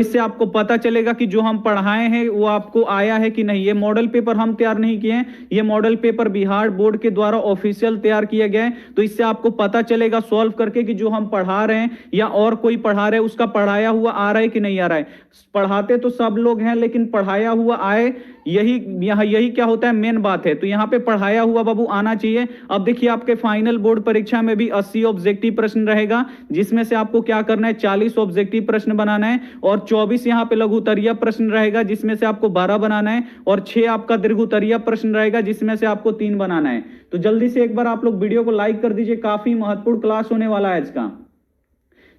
इससे आपको पता चलेगा कि जो हम पढ़ाए हैं वो आपको आया है कि नहीं। ये मॉडल पेपर हम तैयार नहीं किए हैं, ये मॉडल पेपर बिहार बोर्ड के द्वारा ऑफिशियल तैयार किया गया है। तो इससे आपको पता चलेगा सॉल्व करके कि जो हम पढ़ा रहे हैं या और कोई पढ़ा रहे हैं उसका पढ़ाया हुआ आ रहा है कि नहीं आ रहा है। पढ़ाते तो सब लोग हैं लेकिन पढ़ाया हुआ आए, यही क्या होता है, मेन बात है। तो यहाँ पे पढ़ाया हुआ बाबू आना चाहिए। अब देखिए आपके फाइनल बोर्ड परीक्षा में भी 80 ऑब्जेक्टिव प्रश्न रहेगा, जिसमें से आपको क्या करना है, 40 ऑब्जेक्टिव प्रश्न बनाना है और 24 यहाँ पे लघु उत्तरीय प्रश्न रहेगा जिसमें से आपको 12 बनाना है और 6 आपका दीर्घ उत्तरीय प्रश्न रहेगा जिसमें से आपको 3 बनाना है। तो जल्दी से एक बार आप लोग वीडियो को लाइक कर दीजिए, काफी महत्वपूर्ण क्लास होने वाला है इसका।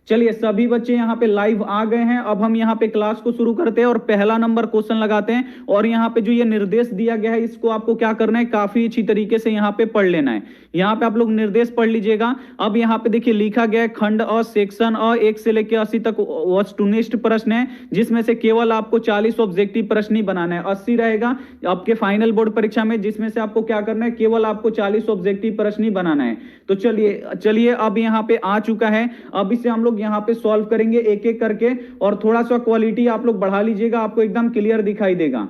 चलिए सभी बच्चे यहाँ पे लाइव आ गए हैं। अब हम यहाँ पे क्लास को शुरू करते हैं और पहला नंबर क्वेश्चन लगाते हैं। और यहाँ पे जो ये निर्देश दिया गया है इसको आपको क्या करना है, काफी अच्छी तरीके से यहाँ पे पढ़ लेना है। यहाँ पे आप लोग निर्देश पढ़ लीजिएगा। अब यहाँ पे देखिए लिखा गया है खंड अ सेक्शन अ 1 से लेकर 80 तक वस्तुनिष्ठ प्रश्न है, जिसमें से केवल आपको 40 ऑब्जेक्टिव प्रश्न ही बनाना है। 80 रहेगा आपके फाइनल बोर्ड परीक्षा में, जिसमें से आपको क्या करना है, केवल आपको 40 ऑब्जेक्टिव प्रश्न ही बनाना है। तो चलिए अब यहाँ पे आ चुका है। अब इसे हम लोग यहाँ पे सॉल्व करेंगे एक एक करके और थोड़ा सा क्वालिटी आप लोग बढ़ा लीजिएगा, आपको एकदम क्लियर दिखाई देगा।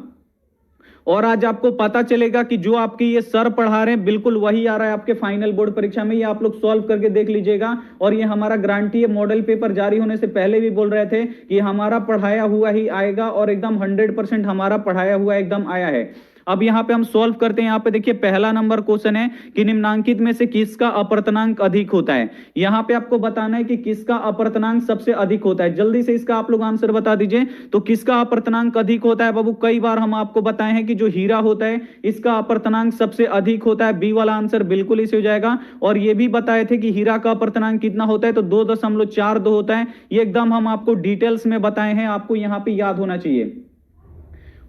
और आज आपको पता चलेगा कि जो आपके ये सर पढ़ा रहे हैं बिल्कुल वही आ रहा है आपके फाइनल बोर्ड परीक्षा में। ये आप लोग सॉल्व करके देख लीजिएगा। और ये हमारा गारंटी है, मॉडल पेपर जारी होने से पहले भी बोल रहे थे कि हमारा पढ़ाया हुआ ही आएगा और एकदम 100% हमारा पढ़ाया हुआ एकदम आया है। अब यहाँ पे हम सॉल्व करते हैं। यहाँ पे देखिए पहला नंबर क्वेश्चन है कि निम्नांकित में से किसका अपर्तनांक अधिक होता है। यहाँ पे आपको बताना है कि किसका अपर्तनांक सबसे अधिक होता है। जल्दी से इसका आप लोग आंसर बता दीजिए। तो किसका अपर्तनांक अधिक होता है बाबू, कई बार हम आपको बताए हैं कि जो हीरा होता है इसका अपर्तनांक सबसे अधिक होता है। बी वाला आंसर बिल्कुल इसे हो जाएगा। और ये भी बताए थे कि हीरा का अपर्तनांक कितना होता है, तो 2.42 होता है। ये एकदम हम आपको डिटेल्स में बताए हैं, आपको यहाँ पे याद होना चाहिए।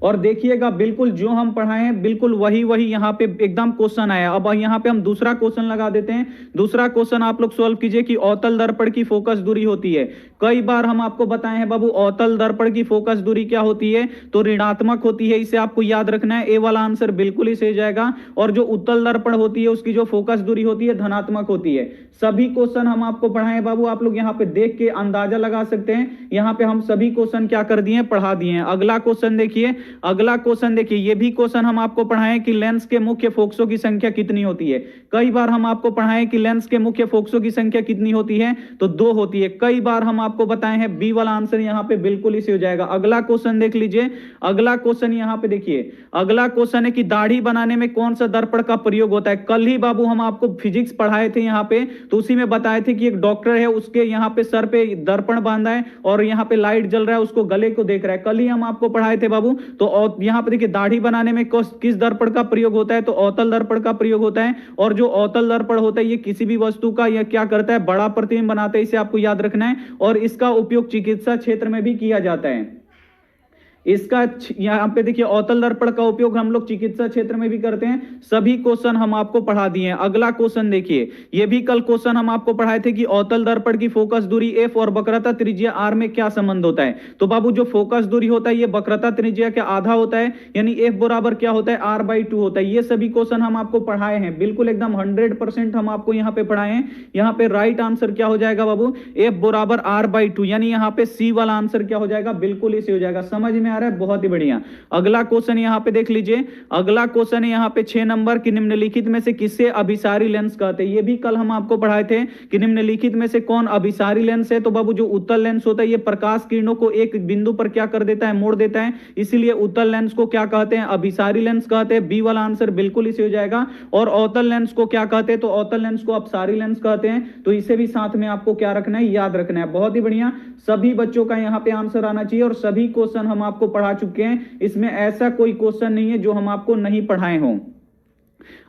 और देखिएगा बिल्कुल जो हम पढ़ाए हैं बिल्कुल वही यहाँ पे एकदम क्वेश्चन आया। अब यहाँ पे हम दूसरा क्वेश्चन लगा देते हैं। दूसरा क्वेश्चन आप लोग सॉल्व कीजिए कि अवतल दर्पण की फोकस दूरी होती है। कई बार हम आपको बताए हैं बाबू अवतल दर्पण की फोकस दूरी क्या होती है, तो ऋणात्मक होती है। इसे आपको याद रखना है। ए वाला आंसर बिल्कुल ही सही जाएगा। और जो उत्तल दर्पण होती है उसकी जो फोकस दूरी होती है धनात्मक होती है। सभी क्वेश्चन हम आपको पढ़ाए बाबू, आप लोग यहाँ पे देख के अंदाजा लगा सकते हैं। यहाँ पे हम सभी क्वेश्चन क्या कर दिए, पढ़ा दिए हैं। अगला क्वेश्चन देखिए, अगला क्वेश्चन देखिए, ये भी क्वेश्चन हम आपको पढ़ाएं कि लेंस के मुख्य फोकसों की संख्या कितनी होती है। कई बार हम आपको पढ़ाएं कि लेंस के मुख्य फोकसों की संख्या कितनी होती है, तो 2 होती है। कई बार हम आपको बताए हैं। बी वाला आंसर यहाँ पे बिल्कुल इसे हो जाएगा। अगला क्वेश्चन देख लीजिए। अगला क्वेश्चन यहाँ पे देखिए, अगला क्वेश्चन है कि दाढ़ी बनाने में कौन सा दर्पण का प्रयोग होता है। कल ही बाबू हम आपको फिजिक्स पढ़ाए थे यहाँ पे, तो उसी में बताए थे कि एक डॉक्टर है, उसके यहाँ पे सर पे दर्पण बांधा है और यहाँ पे लाइट जल रहा है, उसको गले को देख रहा है। कल ही हम आपको पढ़ाए थे बाबू। तो यहाँ पे देखिए दाढ़ी बनाने में किस दर्पण का प्रयोग होता है, तो अवतल दर्पण का प्रयोग होता है। और जो अवतल दर्पण होता है ये किसी भी वस्तु का यह क्या करता है, बड़ा प्रतिबिंब बनाता है। इसे आपको याद रखना है। और इसका उपयोग चिकित्सा क्षेत्र में भी किया जाता है। इसका यहाँ पे देखिए अवतल दर्पण का उपयोग हम लोग चिकित्सा क्षेत्र में भी करते हैं। सभी क्वेश्चन हम आपको पढ़ा दिए हैं। अगला क्वेश्चन देखिए, ये भी कल क्वेश्चन हम आपको पढ़ाए थे कि अवतल दर्पण की फोकस दूरी एफ और वक्रता त्रिज्या आर में क्या संबंध होता है। तो बाबू जो फोकस दूरी होता है ये वक्रता त्रिज्या के आधा होता है, यानी एफ बराबर क्या होता है, r/2 होता है। ये सभी क्वेश्चन हम आपको पढ़ाए हैं, बिल्कुल एकदम 100% हम आपको यहाँ पे पढ़ाए हैं। यहाँ पे राइट आंसर क्या हो जाएगा बाबू, एफ बराबर r/2, यानी यहाँ पे सी वाला आंसर क्या हो जाएगा, बिल्कुल इसे हो जाएगा। समझ में आ रहा है, बहुत ही बढ़िया। अगला क्वेश्चन यहाँ पे देख लीजिए। अगला क्वेश्चन है यहाँ पे 6 नंबर की निम्नलिखित में से किसे अभिसारी लेंस कहते हैं। ये भी कल हम आपको पढ़ाए थे कि निम्नलिखित में से कौन अभिसारी लेंस है। तो बाबू जो उत्तल लेंस होता है ये प्रकाश किरणों को एक बिंदु पर क्या कर देता है, मोड़ देता है। इसीलिए उत्तल लेंस को क्या कहते हैं, अभिसारी लेंस कहते हैं। बी वाला आंसर बिल्कुल इसे हो जाएगा। और अवतल लेंस को क्या कहते हैं, तो अवतल लेंस को अपसारी लेंस कहते हैं। तो इसे भी साथ में आपको क्या रखना है, याद रखना है। बहुत ही बढ़िया, सभी बच्चों का यहाँ पे आंसर आना चाहिए। और सभी क्वेश्चन हम आपको पढ़ा चुके हैं, इसमें ऐसा कोई क्वेश्चन नहीं है जो हम आपको नहीं पढ़ाए हों।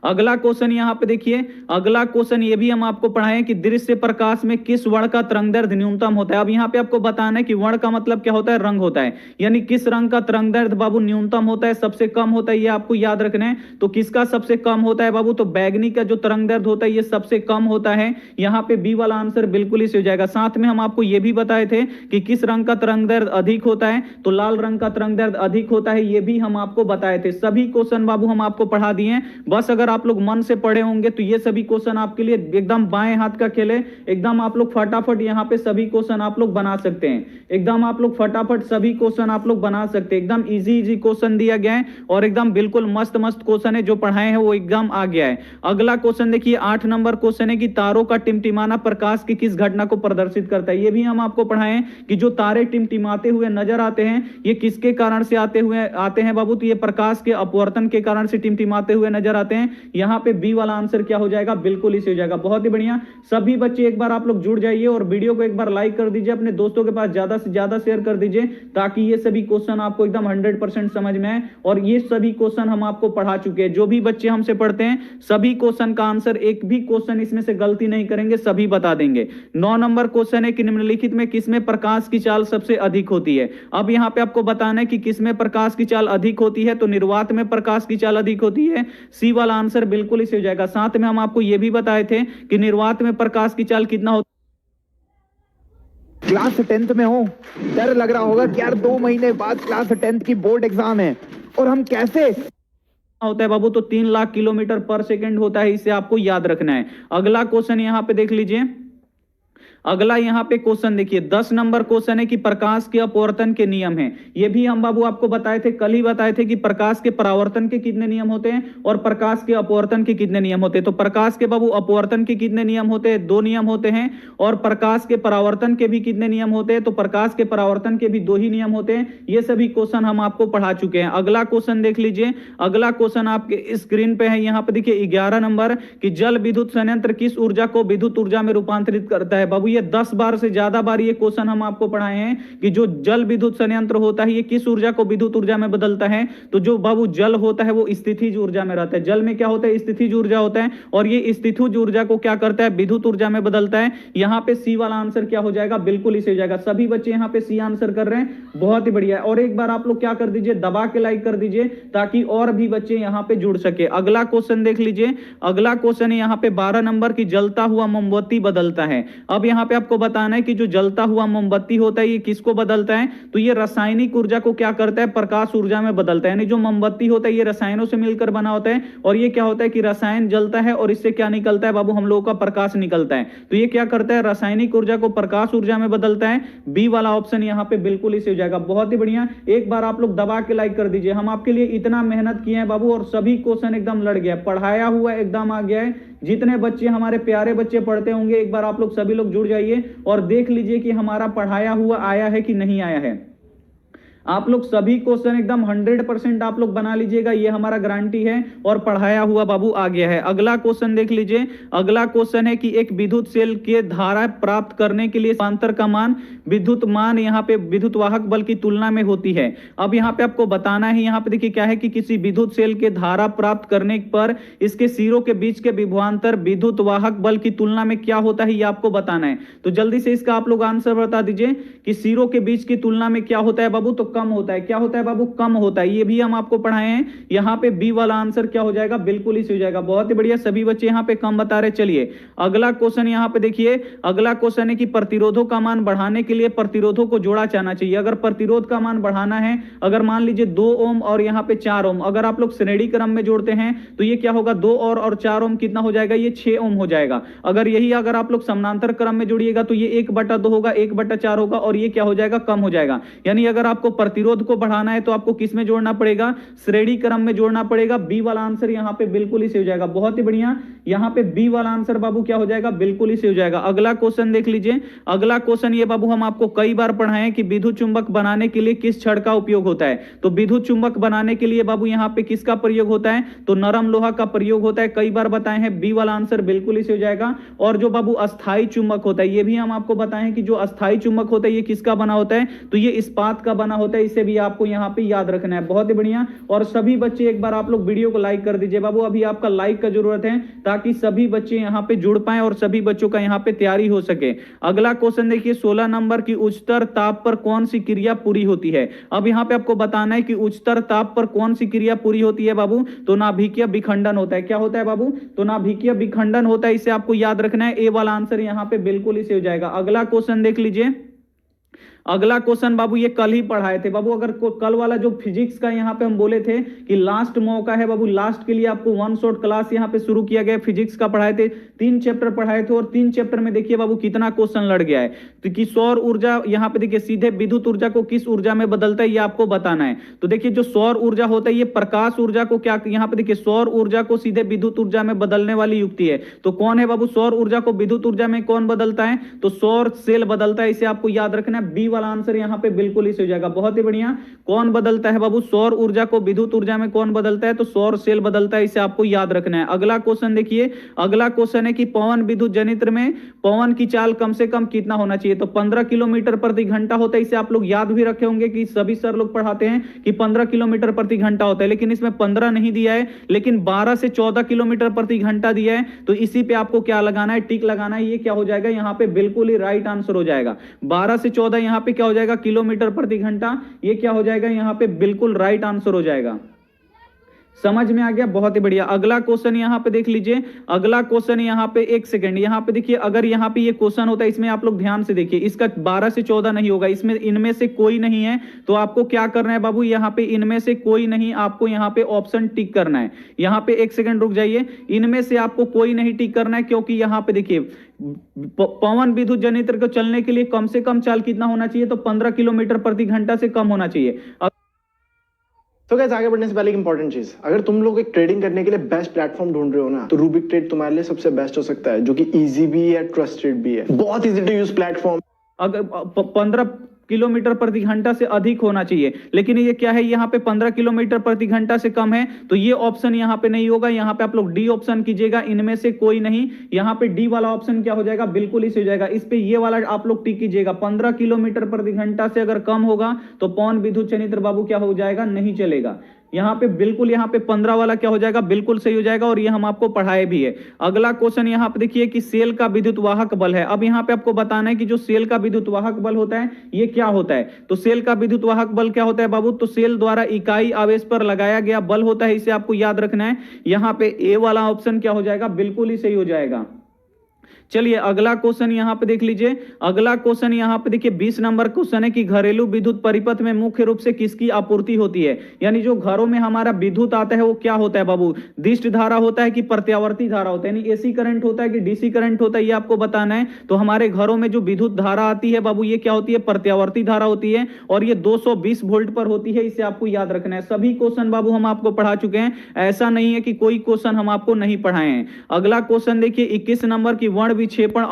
अगला क्वेश्चन यहां पे देखिए। अगला क्वेश्चन ये भी हम आपको पढ़ाए कि दृश्य प्रकाश में किस वर्ण का तरंगदैर्ध्य न्यूनतम होता है। अब यहां पे आपको बताना है कि वर्ण का मतलब क्या होता है, रंग होता है। यानी किस रंग का तरंगदैर्ध्य बाबू न्यूनतम होता है, सबसे कम होता है, ये आपको याद रखना है। तो किसका सबसे कम होता है बाबू, तो बैगनी का जो तरंगदैर्ध्य होता है ये सबसे कम होता है। यहाँ पे बी वाला आंसर बिल्कुल इसे हो जाएगा। साथ में हम आपको ये भी बताए थे कि किस रंग का तरंगदैर्ध्य अधिक होता है, तो लाल रंग का तरंगदैर्ध्य अधिक होता है। ये भी हम आपको बताए थे। सभी क्वेश्चन बाबू हम आपको पढ़ा दिए हैं। बस बस अगर आप लोग मन से पढ़े होंगे तो ये सभी क्वेश्चन आपके लिए एकदम बाएं हाथ का खेल है। एकदम आप लोग फटाफट यहाँ पे सभी क्वेश्चन आप लोग बना सकते हैं। एकदम आप लोग फटाफट सभी क्वेश्चन आप लोग बना सकते हैं। एकदम इजी क्वेश्चन दिया गया है और एकदम बिल्कुल मस्त मस्त क्वेश्चन है, जो पढ़ाए हैं वो एकदम आ गया है। अगला क्वेश्चन देखिए 8 नंबर क्वेश्चन है कि तारों का टिमटिमाना प्रकाश की किस घटना को प्रदर्शित करता है। ये भी हम आपको पढ़ाए हैं कि जो तारे टिमटिमाते हुए नजर आते हैं ये किसके कारण से आते हैं बाबू, तो ये प्रकाश के अपवर्तन के कारण से टिमटिमाते हुए नजर आते हैं। यहाँ पे बी वाला आंसर क्या हो जाएगा, बिल्कुल इसे हो जाएगा। बहुत ही बढ़िया, सभी बच्चे एक बार आप लोग जुड़ जाइए और वीडियो को एक बार लाइक कर दीजिए, अपने दोस्तों के पास ज्यादा से ज्यादा शेयर कर दीजिए ताकि ये सभी क्वेश्चन आपको एकदम 100% समझ में आए। और ये सभी क्वेश्चन हम आपको पढ़ा चुके हैं। जो भी बच्चे हमसे पढ़ते हैं सभी क्वेश्चन का आंसर, एक भी क्वेश्चन इसमें से गलती नहीं करेंगे, सभी बता देंगे। 9 नंबर क्वेश्चन है कि निम्नलिखित में किसमें प्रकाश की चाल सबसे अधिक होती है। अब यहाँ पे आपको बताना है कि किसमें प्रकाश की चाल अधिक होती है, तो निर्वात में प्रकाश की चाल अधिक होती है। सी वाला आंसर बिल्कुल इसे हो जाएगा। साथ में हम आपको यह भी बताए थे कि निर्वात में प्रकाश की चाल कितना होता है। क्लास 10th में हो, डर लग रहा होगा कि यार 2 महीने बाद क्लास 10th की बोर्ड एग्जाम है और हम कैसे होता है बाबू, तो 3 लाख किलोमीटर पर सेकंड होता है, इसे आपको याद रखना है। अगला क्वेश्चन यहां पे देख लीजिए। अगला यहाँ पे क्वेश्चन देखिए 10 नंबर क्वेश्चन है कि प्रकाश के अपवर्तन के नियम हैं। ये भी हम बाबू आपको बताए थे, कल ही बताए थे कि प्रकाश के परावर्तन के कितने नियम होते हैं और प्रकाश के अपवर्तन के कितने नियम होते हैं। तो प्रकाश के बाबू अपवर्तन के कितने नियम होते हैं, 2 नियम होते हैं। और प्रकाश के परावर्तन के भी कितने नियम होते हैं, तो प्रकाश के परावर्तन के भी 2 ही नियम होते हैं। ये सभी क्वेश्चन हम आपको पढ़ा चुके हैं। अगला क्वेश्चन देख लीजिए। अगला क्वेश्चन आपके स्क्रीन पे है, यहाँ पे देखिए 11 नंबर कि जल विद्युत संयंत्र किस ऊर्जा को विद्युत ऊर्जा में रूपांतरित करता है। बाबू ये 10 बार से ज्यादा बार ये क्वेश्चन हम आपको पढ़ाए हैं कि जो जल विद्युत संयंत्र होता है ये किस ऊर्जा को विद्युत ऊर्जा में बदलता है। तो जो बाबू जल होता है वो स्थितिज ऊर्जा में रहता है। जल में क्या होता है, स्थितिज ऊर्जा होता है और ये स्थितिज ऊर्जा को क्या करता है, विद्युत ऊर्जा में बदलता है। यहाँ पे सी वाला आंसर क्या हो जाएगा, बिल्कुल इसे हो जाएगा। सभी बच्चे यहाँ पे सी आंसर कर रहे हैं, बहुत ही बढ़िया। और एक बार आप लोग क्या कर दीजिए, दबा के लाइक कर दीजिए ताकि और भी बच्चे यहाँ पे जुड़ सके। अगला क्वेश्चन देख लीजिए। अगला क्वेश्चन है यहाँ पे 12 नंबर की जलता हुआ मोमबत्ती बदलता है। अब यहाँ पे आपको बताना है कि जो जलता हुआ मोमबत्ती होता है ये किसको बदलता है, तो ये रासायनिक ऊर्जा को क्या करता है, प्रकाश ऊर्जा में बदलता है। यानी जो मोमबत्ती होता है ये रसायनों से मिलकर बना होता है और ये क्या होता है कि रसायन जलता है और इससे क्या निकलता है बाबू, हम लोगों का प्रकाश निकलता है। तो ये क्या करता है, रासायनिक ऊर्जा को प्रकाश ऊर्जा में बदलता है। बी वाला ऑप्शन यहाँ पे बिल्कुल इसे हो जाएगा। बहुत ही बढ़िया, एक बार आप लोग दबा के लाइक कर दीजिए। हम आपके लिए इतना मेहनत किए हैं बाबू और सभी क्वेश्चन एकदम लड़ गया, पढ़ाया हुआ एकदम आ गया है। जितने बच्चे हमारे प्यारे बच्चे पढ़ते होंगे एक बार आप लोग सभी लोग जुड़ जाइए और देख लीजिए कि हमारा पढ़ाया हुआ आया है कि नहीं आया है। आप लोग सभी क्वेश्चन एकदम 100% आप लोग बना लीजिएगा, ये हमारा गारंटी है और पढ़ाया हुआ बाबू आ गया है। अगला क्वेश्चन देख लीजिए। अगला क्वेश्चन है कि एक विद्युत सेल के धारा प्राप्त करने के लिए समांतर का मान विद्युत मान यहाँ पे विद्युत वाहक बल की तुलना में होती है। अब यहाँ पे आपको बताना है, यहाँ पे देखिए क्या है कि किसी विद्युत सेल के धारा प्राप्त करने पर इसके सिरों के बीच के विभवांतर विद्युत वाहक बल की तुलना में क्या होता है, ये आपको बताना है। तो जल्दी से इसका आप लोग आंसर बता दीजिए कि सिरों के बीच की तुलना में क्या होता है बाबू, तो कम होता है। क्या होता है बाबू, कम होता है। ये भी हम आपको पढ़ाए हैं। यहाँ पे बी वाला आंसर क्या हो जाएगा, बिल्कुल इसी हो जाएगा। बहुत ही बढ़िया, सभी बच्चे यहाँ पे कम बता रहे। चलिए अगला क्वेश्चन यहाँ पे देखिए। अगला क्वेश्चन है कि प्रतिरोधों का मान बढ़ाने के लिए प्रतिरोधों को जोड़ा जाना चाहिए। अगर प्रतिरोध का मान बढ़ाना है, अगर मान लीजिए 2 ओम और यहाँ पे 4 ओम, अगर आप लोग श्रेणी क्रम में जोड़ते हैं तो ये क्या होगा, 2 और 4 ओम कितना हो जाएगा, ये 6 ओम हो जाएगा। अगर आप लोग समानांतर क्रम में जोड़िएगा तो ये 1/2 होगा, 1/4 होगा और ये क्या हो जाएगा, कम हो जाएगा। यानी अगर आपको प्रतिरोध को बढ़ाना है तो आपको किस में जोड़ना पड़ेगा, श्रेणी क्रम में जोड़ना पड़ेगा। बी वाला आंसर यहाँ पे बिल्कुल इसे हो जाएगा। बहुत ही बढ़िया, यहाँ पे बी वाला आंसर बाबू क्या हो जाएगा, बिल्कुल इसे हो जाएगा। अगला क्वेश्चन देख लीजिए। अगला क्वेश्चन ये बाबू हम आपको कई बार पढ़ाए कि विद्युत चुंबक बनाने के लिए किस छड़ का उपयोग होता है। तो विद्युत चुंबक बनाने के लिए बाबू यहाँ पे किसका प्रयोग होता है, तो नरम लोहा का प्रयोग होता है। कई बार बताए हैं, बी वाला आंसर बिल्कुल इसे हो जाएगा। और जो बाबू अस्थाई चुंबक होता है, ये भी हम आपको बताएं कि जो अस्थाई चुंबक होता है ये किसका बना होता है, तो ये इस्पात का बना होता है। इसे भी आपको यहाँ पे याद रखना है। बहुत ही बढ़िया, और सभी बच्चे एक बार आप लोग वीडियो को लाइक कर दीजिए बाबू। अभी आपका लाइक का जरूरत है ताकि सभी बच्चे यहाँ पे जुड़ पाए और सभी बच्चों का यहाँ पे तैयारी हो सके। अगला क्वेश्चन देखिए 16 नंबर की उच्चतर ताप पर कौन सी क्रिया पूरी होती है। अब यहाँ पे आपको बताना है कि उच्चतर ताप पर कौन सी क्रिया पूरी होती है बाबू, तो नाभिकीय विखंडन होता है। क्या होता है बाबू, तो नाभिकीय विखंडन होता है। इसे आपको याद रखना है। ए वाला आंसर यहाँ पे बिल्कुल इसे हो जाएगा। अगला क्वेश्चन देख लीजिए। अगला क्वेश्चन बाबू ये कल ही पढ़ाए थे बाबू। अगर कल वाला जो फिजिक्स का यहाँ पे हम बोले थे कि लास्ट मौका है बाबू, लास्ट के लिए आपको वन शॉट क्लास यहाँ पे शुरू किया गया। फिजिक्स का पढ़ाए थे, 3 चैप्टर पढ़ाए थे और 3 चैप्टर में देखिए बाबू कितना क्वेश्चन लड़ गया है। तो कि सौर ऊर्जा यहाँ पे देखिए सीधे विद्युत ऊर्जा को किस ऊर्जा में बदलता है ये आपको बताना है। तो देखिए जो सौर ऊर्जा होता है ये प्रकाश ऊर्जा को क्या यहाँ पे देखिए सौर ऊर्जा को सीधे विद्युत ऊर्जा में बदलने वाली युक्ति है। तो कौन है बाबू सौर ऊर्जा को विद्युत ऊर्जा में कौन बदलता है? तो सौर सेल बदलता है। इसे आपको याद रखना है, बी वाला आंसर यहाँ पे बिल्कुल इसे हो जाएगा। बहुत ही बढ़िया। कौन बदलता है बाबू सौर ऊर्जा को विद्युत ऊर्जा में? कौन बदलता है? तो सौर सेल बदलता है। इसे आपको याद रखना है। अगला क्वेश्चन देखिए, अगला क्वेश्चन है कि पवन विद्युत जनित्र में पवन की चाल कम से कम कितना होना चाहिए? तो 15 किलोमीटर प्रति घंटा होता है। इसे आप लोग याद भी रखे होंगे कि सभी सर लोग पढ़ाते हैं कि 15 किलोमीटर प्रति घंटा होता है, लेकिन इसमें 15 नहीं दिया है, लेकिन 12 से 14 किलोमीटर प्रति घंटा दिया है। तो इसी पे आपको क्या लगाना है? टिक लगाना है। ये क्या हो जाएगा यहाँ पे? बिल्कुल ही राइट आंसर हो जाएगा। 12 से 14 यहाँ पे क्या हो जाएगा? किलोमीटर प्रति घंटा। ये क्या हो जाएगा यहाँ पे? बिल्कुल राइट आंसर हो जाएगा। समझ में आ गया? बहुत ही बढ़िया। अगला क्वेश्चन यहाँ पे देख लीजिए। अगला क्वेश्चन यहाँ पे, एक सेकंड, यहाँ पे देखिए, अगर यहाँ पे ये क्वेश्चन होता है, इसमें आप लोग ध्यान से देखिए, इसका 12 से 14 नहीं होगा, इसमें इनमें से कोई नहीं है। तो आपको क्या करना है बाबू? यहाँ पे इनमें से कोई नहीं, आपको यहाँ पे ऑप्शन टिक करना है। यहाँ पे एक सेकंड रुक जाइए, इनमें से आपको कोई नहीं टिक करना है, क्योंकि यहाँ पे देखिए पवन विद्युत जनित्र को चलने के लिए कम से कम चाल कितना होना चाहिए? तो 15 किलोमीटर प्रति घंटा से कम होना चाहिए। तो गाइस आगे बढ़ने से पहले एक इंपॉर्टेंट चीज, अगर तुम लोग एक ट्रेडिंग करने के लिए बेस्ट प्लेटफॉर्म ढूंढ रहे हो ना, तो रूबिक ट्रेड तुम्हारे लिए सबसे बेस्ट हो सकता है, जो कि इजी भी है, ट्रस्टेड भी है, बहुत इजी टू यूज प्लेटफॉर्म। अगर 15 किलोमीटर प्रति घंटा से अधिक होना चाहिए, लेकिन ये क्या है, यहाँ पे 15 किलोमीटर प्रति घंटा से कम है, तो ये ऑप्शन यहाँ पे नहीं होगा। यहाँ पे आप लोग डी ऑप्शन कीजिएगा, इनमें से कोई नहीं। यहाँ पे डी वाला ऑप्शन क्या हो जाएगा? बिल्कुल इसे हो जाएगा। इस पे ये वाला आप लोग टिक कीजिएगा। 15 किलोमीटर प्रति घंटा से अगर कम होगा तो पवन विद्युत जनित्र बाबू क्या हो जाएगा? नहीं चलेगा। यहाँ पे बिल्कुल, यहाँ पे 15 वाला क्या हो जाएगा? बिल्कुल सही हो जाएगा, और ये हम आपको पढ़ाए भी है। अगला क्वेश्चन यहाँ पे देखिए कि सेल का विद्युत वाहक बल है। अब यहाँ पे आपको बताना है कि जो सेल का विद्युत वाहक बल होता है ये क्या होता है। तो सेल का विद्युत वाहक बल क्या होता है बाबू? तो सेल द्वारा इकाई आवेश पर लगाया गया बल होता है। इसे आपको याद रखना है। यहाँ पे ए वाला ऑप्शन क्या हो जाएगा? बिल्कुल ही सही हो जाएगा। चलिए अगला क्वेश्चन यहाँ पे देख लीजिए। अगला क्वेश्चन यहाँ पे देखिए 20 नंबर क्वेश्चन है कि घरेलू विद्युत परिपथ में मुख्य रूप से किसकी आपूर्ति होती है? यानी जो घरों में हमारा विद्युत आता है वो क्या होता है बाबू? दिष्ट धारा होता है कि प्रत्यावर्ती धारा होता है? यानी एसी करंट होता है कि डीसी करंट होता है, ये आपको बताना है। तो हमारे घरों में जो विद्युत धारा आती है बाबू, ये क्या होती है? प्रत्यावर्ती धारा होती है, और ये 220 वोल्ट पर होती है। इसे आपको याद रखना है। सभी क्वेश्चन बाबू हम आपको पढ़ा चुके हैं, ऐसा नहीं है कि कोई क्वेश्चन हम आपको नहीं पढ़ाए हैं। अगला क्वेश्चन देखिए 21 नंबर की वर्ण विक्षेपण